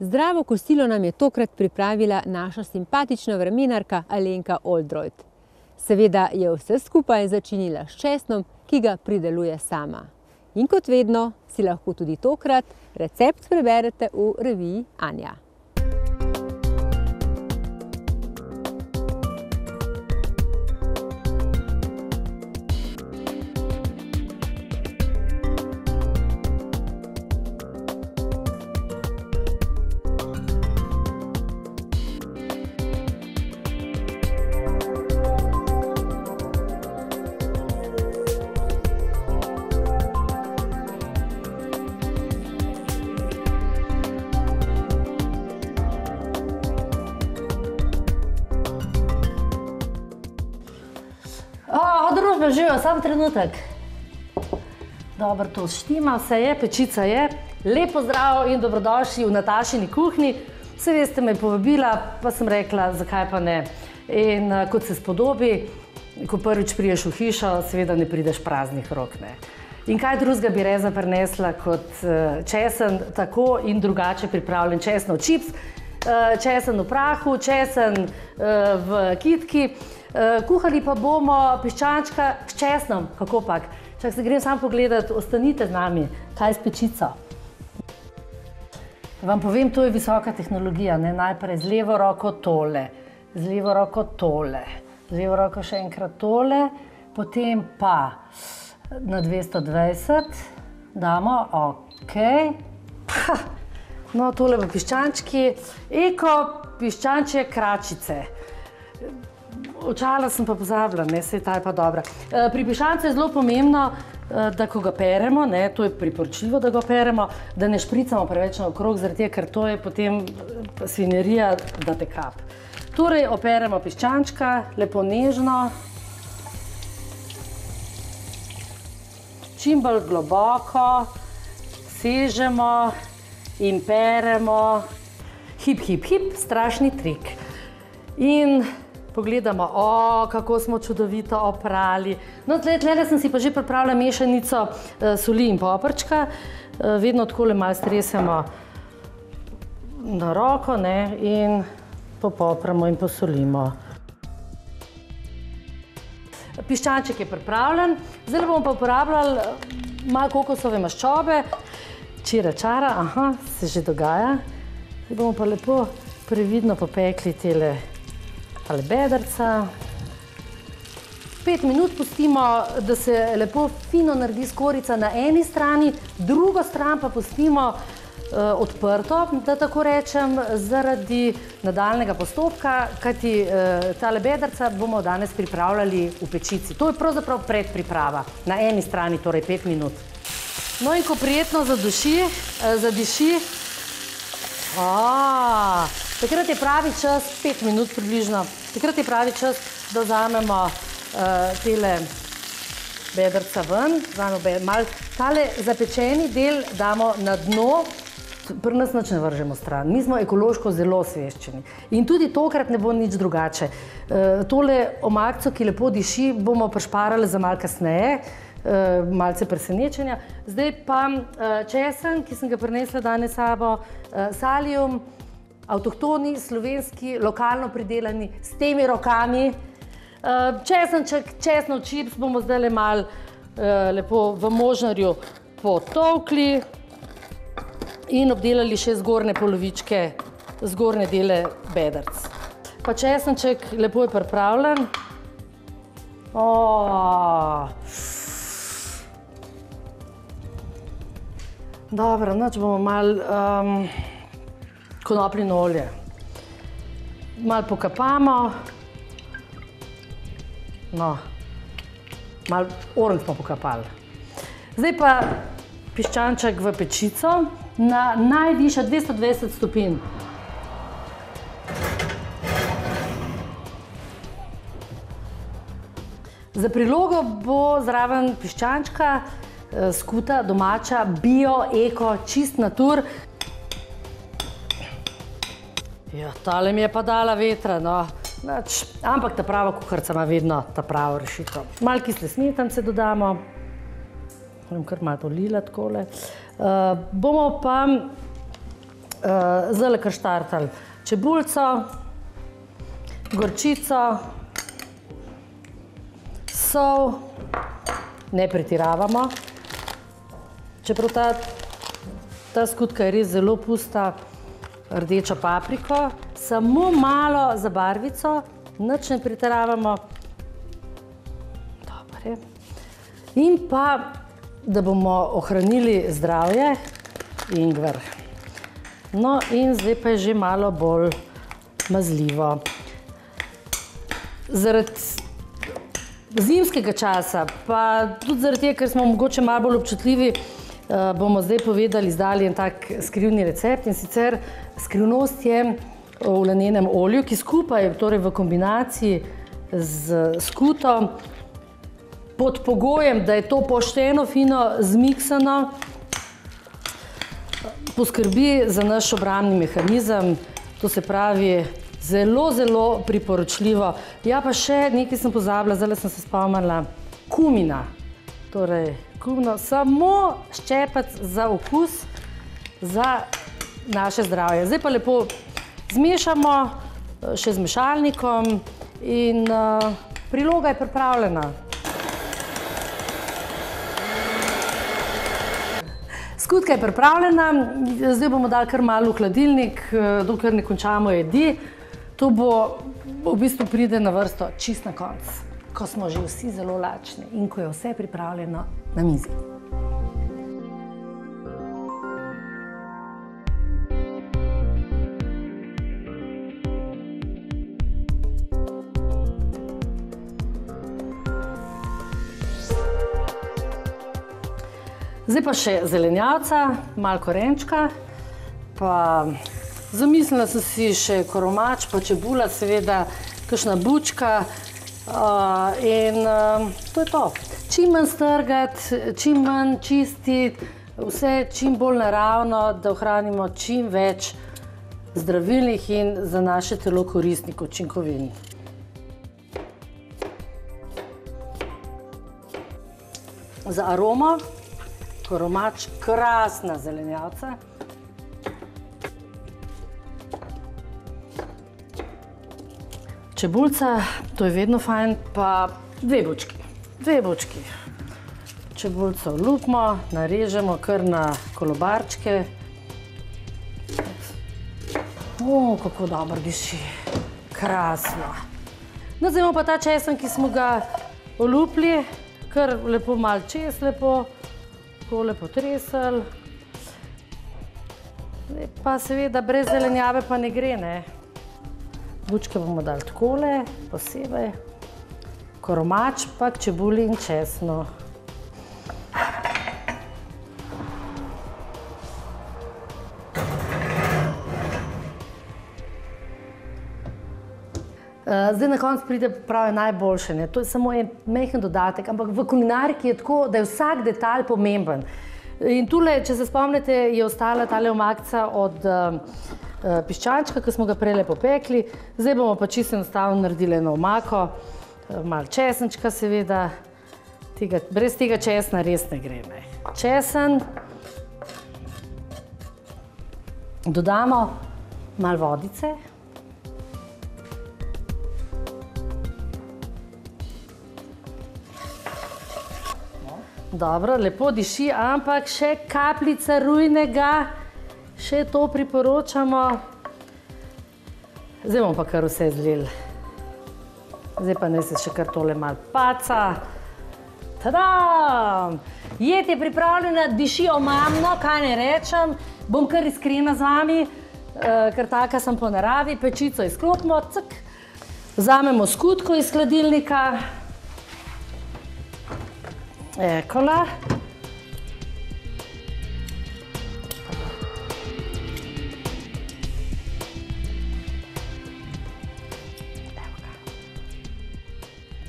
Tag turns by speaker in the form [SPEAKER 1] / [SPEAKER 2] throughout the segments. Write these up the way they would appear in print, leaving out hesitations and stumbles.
[SPEAKER 1] Zdravo kosilo nam je tokrat pripravila naša simpatična vremenarka Alenka Oldroyd. Seveda je vse skupaj začinila s česnom, ki ga prideluje sama. In kot vedno si lahko tudi tokrat recept preberete v reviji Anja.
[SPEAKER 2] Družba, živijo, sam trenutek. Dobro, to štima, vse je, pečica je. Lepo zdrav in dobrodošli v Natašini kuhinji. Vse veste, me je povabila, pa sem rekla, zakaj pa ne. In kot se spodobi, ko prvič priješ v hišo, seveda ne prideš praznih rok, ne. In kaj drugega bi Reza prinesla kot česen, tako in drugače pripravljen česnov čips, česen v prahu, česen v kitki. Kuhali pa bomo piščančka s česnom, kako pak. Čak se grem sam pogledat, ostanite z nami, kaj s pečico. Vam povem, to je visoka tehnologija, ne, najprej z levo roko tole, z levo roko tole, z levo roko še enkrat tole, potem pa na 220 damo, ok. No, tole v piščančki, eko piščančje kračice. Očala sem pa pozabila, ne, saj ta je pa dobra. Pri piščancu je zelo pomembno, da ko ga peremo, ne, to je priporočljivo, da ga peremo, da ne špricamo preveč naokrog, zaradi tega, ker to je potem svinjarija, da te kap. Torej, operemo piščančka, lepo nežno. Čim bolj globoko, sežemo in peremo. Hip, hip, hip, strašni trik. In pogledamo, kako smo čudovito oprali. No, tlele sem si pa že pripravila mešanico soli in poprčka. Vedno takole malo stresemo na roko, ne, in popopramo in posolimo. Piščanček je pripravljen. Zdaj bomo pa uporabljali malo kokosove maščobe. Čira čara, aha, se že dogaja. Zdaj bomo pa lepo previdno popekli tele ali bedrca. 5 minut pustimo, da se lepo fino naredi skorica na eni strani, drugo stran pa pustimo odprto, da tako rečem, zaradi nadaljnega postopka, kajti tale bedrca bomo danes pripravljali v pečici. To je pravzaprav predpriprava, na eni strani, torej 5 minut. No in ko prijetno zadiši, takrat je pravi čas, 5 minut približno, takrat je pravi čas, da vzamemo tele bedrca ven. Tale zapečeni del damo na dno, pri nas nič ne vržemo stran. Mi smo ekološko zelo osveščeni. In tudi tokrat ne bo nič drugače. Tole omakco, ki lepo diši, bomo prišparali za malo kasneje, malce presenečenja. Zdaj pa česen, ki sem ga prinesla danes s sabo, salijum, avtohtoni, slovenski, lokalno pridelani, s temi rokami. Česenček, česnov čips bomo zdaj malo lepo v možnarju potolkli in obdelali še zgornje polovičke, zgornje dele bedrc. Pa česenček lepo je pripravljen. Dobro, nič bomo malo konopljino olje. Malo pokapamo. No, malo orenj smo pokapali. Zdaj pa piščanček v pečico na najvišja 220 stopinj. Za prilogo bo zraven piščančka skuta domača, bio, eko, čist natur. Ja, tale mi je pa dala vetra, no. Ampak ta prava kuharica ima vedno ta pravo rešitev. Malo kisle smetanice dodamo. Moram kar malo to lila takole. Bomo pa zdaj kar štartali čebulico, gorčico, sol, ne pretiravamo, čeprav ta skutka je res zelo pusta, rdečo papriko, samo malo za barvico, nič ne pretiravamo. Dobre. In pa, da bomo ohranili zdravje, ingver. No in zdaj pa je že malo bolj mazljivo. Zaradi zimskega časa, pa tudi zaradi tega, ker smo mogoče malo bolj občutljivi, bomo zdaj povedali, izdali en tak skrivni recept, in sicer skrivnost je v lanenem olju, ki skupaj, torej v kombinaciji z skuto, pod pogojem, da je to pošteno, fino zmiksano, poskrbi za naš obrambni mehanizem, to se pravi zelo, zelo priporočljivo. Ja, pa še nekaj sem pozabila, zdaj sem se spomnila, kumina. Torej, kumino, samo ščepec za okus, za naše zdravje. Zdaj pa lepo zmešamo še z mešalnikom in priloga je pripravljena. Skutka je pripravljena, zdaj bomo dali kar malo v hladilnik, dokler ne končamo jedi. To bo, v bistvu pride na vrsto čist na konec, ko smo že vsi zelo lačni in ko je vse pripravljeno na mizi. Zdaj pa še zelenjavca, malo korenčka, pa zamislila sem si še koromač, pa čebula, seveda, kakšna bučka in to je to. Čim manj strgati, čim manj čistiti, vse čim bolj naravno, da ohranimo čim več zdravilnih in za naše telo koristnih učinkovin. Za aromo, koromač, krasna zelenjavca. Čebulca, to je vedno fajn, pa dve bučki. Čebulco olupimo, narežemo kar na kolobarčke. Kako dobro diši, krasno. No, zdaj imamo pa ta česen, ki smo ga olupili, kar lepo malo čez, lepo potresali. Pa seveda brez zelenjave pa ne gre, ne. Bučke bomo dali takole, posebej. Koromač pa k čebuli in česnu. Zdaj na koncu pride pravi najboljše, ne. To je samo en majhen dodatek, ampak v kulinariki je tako, da je vsak detalj pomemben. In tule, če se spomnite, je ostala tale omakca od piščančka, ki smo ga prej popekli. Zdaj bomo pa čisto enostavno naredili eno omako, malo česenčka seveda. Brez tega česna res ne gre, ne. Česen, dodamo malo vodice. Dobro, lepo diši, ampak še kapljica rujnega, še to priporočamo. Zdaj bomo pa kar vse zlili. Zdaj pa naj se še kar tole malo paca. Tadam! Jed je pripravljena, diši omamno, kaj ne rečem. Bom kar iskrena z vami, ker taka sem po naravi. Pečico izklopimo, cak. Vzamemo skutko iz hladilnika. Ekola.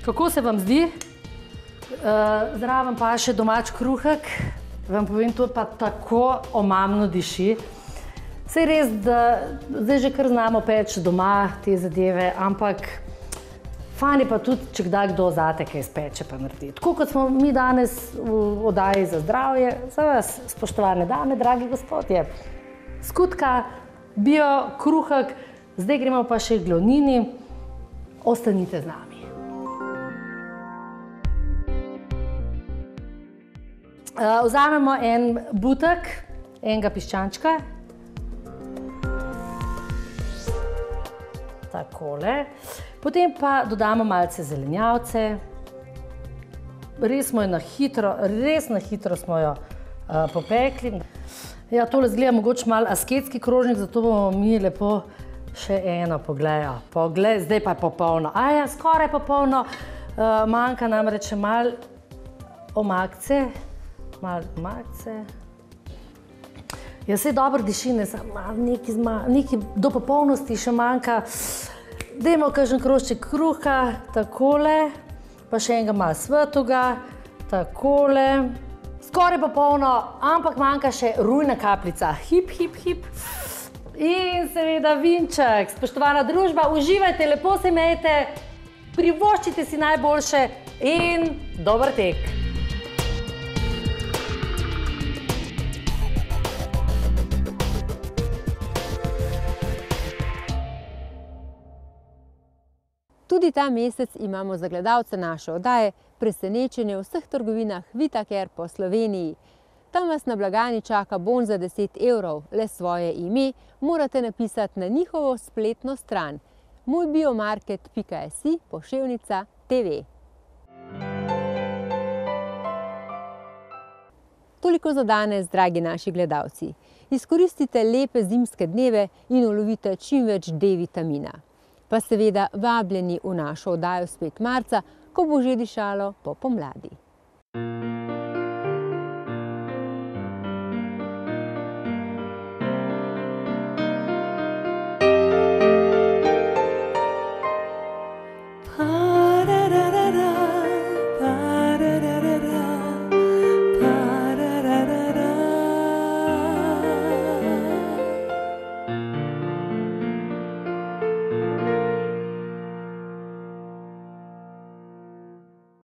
[SPEAKER 2] Kako se vam zdi? Zraven pa še domač kruhek. Vam povem, to pa tako omamno diši. Saj res, da zdaj že kar znamo peči doma te zadeve, ampak fajn je pa tudi, če kdaj kdo zate kaj speče pa naredi. Tako kot smo mi danes v oddaji za zdravje, za vas, spoštovane dame, dragi gospodje, skutka, bio kruhek, zdaj gremo pa še k glavnini. Ostanite z nami. Vzamemo en butek, enega piščančka. Takole. Potem pa dodamo malce zelenjavce. Res smo jo res na hitro smo jo popekli. Ja, tole zgleda mogoče malo asketski krožnik, zato bomo mi lepo še eno pogledajo. Poglej, zdaj pa je popolno. Aja, skoraj popolno. Manjka namreč malo omakce. Ja, saj dobro diši, nekaj do popolnosti še manjka. Dajmo kakšen krožček kruha, takole, pa še enega malo svetega, takole. Skoraj popolno, ampak manjka še rujna kapljica. Hip, hip, hip. In seveda vinček. Spoštovana družba, uživajte, lepo se imejte, privoščite si najboljše in dober tek.
[SPEAKER 1] Tudi ta mesec imamo za gledalce naše oddaje presenečenje v vseh trgovinah Vitaker po Sloveniji. Tam vas na blagajni čaka bon za 10 evrov, le svoje ime morate napisati na njihovo spletno stran mojbiomarket.si/TV. Toliko za danes, dragi naši gledalci. Izkoristite lepe zimske dneve in ulovite čim več D-vitamina. Pa seveda vabljeni v našo oddajo spet marca, ko bo že dišalo po pomladi.